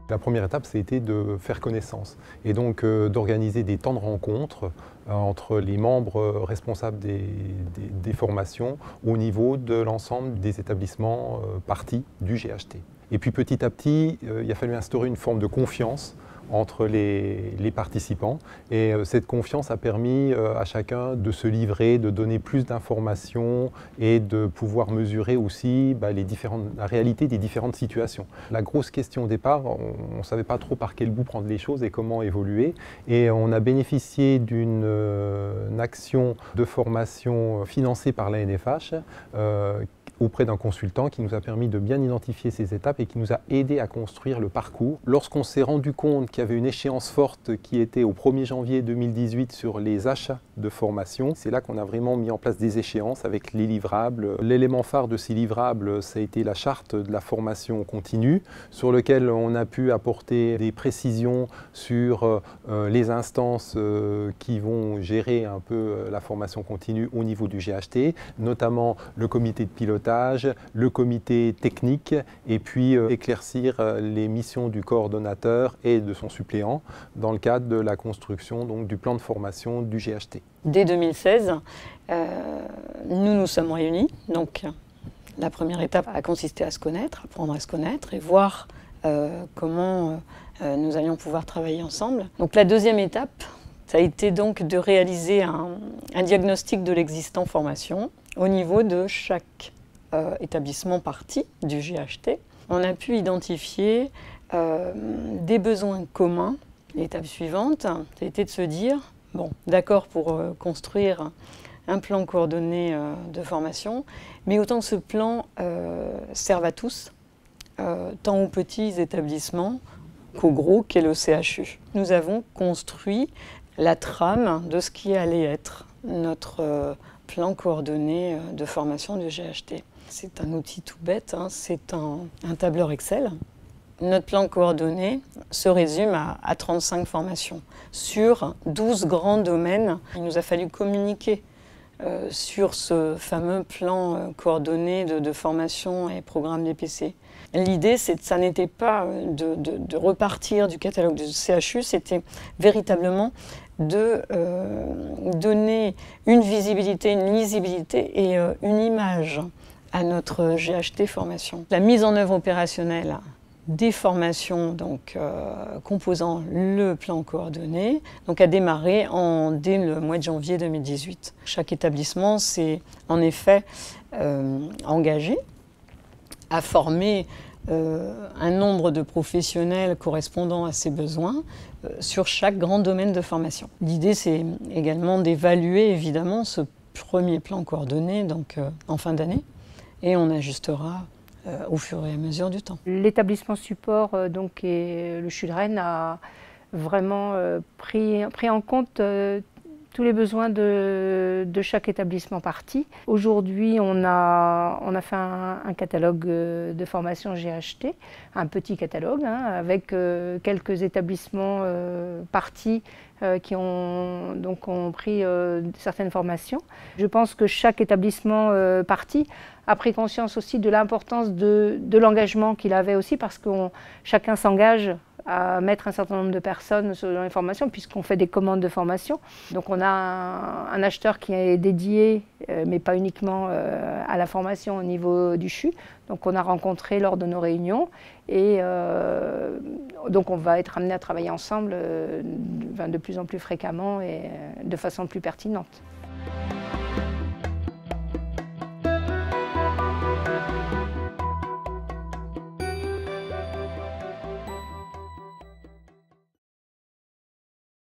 La première étape, c'était de faire connaissance et donc d'organiser des temps de rencontre entre les membres responsables des formations au niveau de l'ensemble des établissements parties du GHT. Et puis petit à petit, il a fallu instaurer une forme de confiance entre les participants et cette confiance a permis à chacun de se livrer, de donner plus d'informations et de pouvoir mesurer aussi la réalité des différentes situations. La grosse question au départ, on ne savait pas trop par quel bout prendre les choses et comment évoluer et on a bénéficié d'une action de formation financée par l'ANFH auprès d'un consultant qui nous a permis de bien identifier ces étapes et qui nous a aidé à construire le parcours. Lorsqu'on s'est rendu compte qu'il y avait une échéance forte qui était au 1er janvier 2018 sur les achats de formation, c'est là qu'on a vraiment mis en place des échéances avec les livrables. L'élément phare de ces livrables, ça a été la charte de la formation continue, sur lequel on a pu apporter des précisions sur les instances qui vont gérer un peu la formation continue au niveau du GHT, notamment le comité de pilotage, le comité technique et puis éclaircir les missions du coordonnateur et de son suppléant dans le cadre de la construction donc, du plan de formation du GHT. Dès 2016, nous nous sommes réunis. Donc, la première étape a consisté à se connaître, apprendre à se connaître et voir comment nous allions pouvoir travailler ensemble. Donc la deuxième étape, ça a été donc de réaliser un diagnostic de l'existant formation au niveau de chaque établissement partie du GHT. On a pu identifier des besoins communs. L'étape suivante, ça a été de se dire, bon, d'accord pour construire un plan coordonné de formation, mais autant que ce plan serve à tous, tant aux petits établissements qu'aux gros, qu'est le CHU. Nous avons construit la trame de ce qui allait être notre plan coordonné de formation du GHT. C'est un outil tout bête, hein, c'est un tableur Excel. Notre plan coordonné se résume à 35 formations sur 12 grands domaines. Il nous a fallu communiquer sur ce fameux plan coordonné de formation et programme DPC. L'idée, ça n'était pas de repartir du catalogue du CHU, c'était véritablement de donner une visibilité, une lisibilité et une image à notre GHT formation. La mise en œuvre opérationnelle des formations donc, composant le plan coordonné donc, a démarré dès le mois de janvier 2018. Chaque établissement s'est en effet engagé à former un nombre de professionnels correspondant à ses besoins sur chaque grand domaine de formation. L'idée, c'est également d'évaluer évidemment ce premier plan coordonné donc, en fin d'année et on ajustera au fur et à mesure du temps. L'établissement support donc, et le CHU de Rennes a vraiment pris en compte tous les besoins de chaque établissement partie. Aujourd'hui, on a fait un catalogue de formation GHT, un petit catalogue, hein, avec quelques établissements parties qui ont pris certaines formations. Je pense que chaque établissement partie a pris conscience aussi de l'importance de l'engagement qu'il avait aussi, parce que chacun s'engage à mettre un certain nombre de personnes dans les formations, puisqu'on fait des commandes de formation. Donc on a un acheteur qui est dédié, mais pas uniquement à la formation au niveau du CHU. Donc on a rencontré lors de nos réunions et donc on va être amené à travailler ensemble de plus en plus fréquemment et de façon plus pertinente.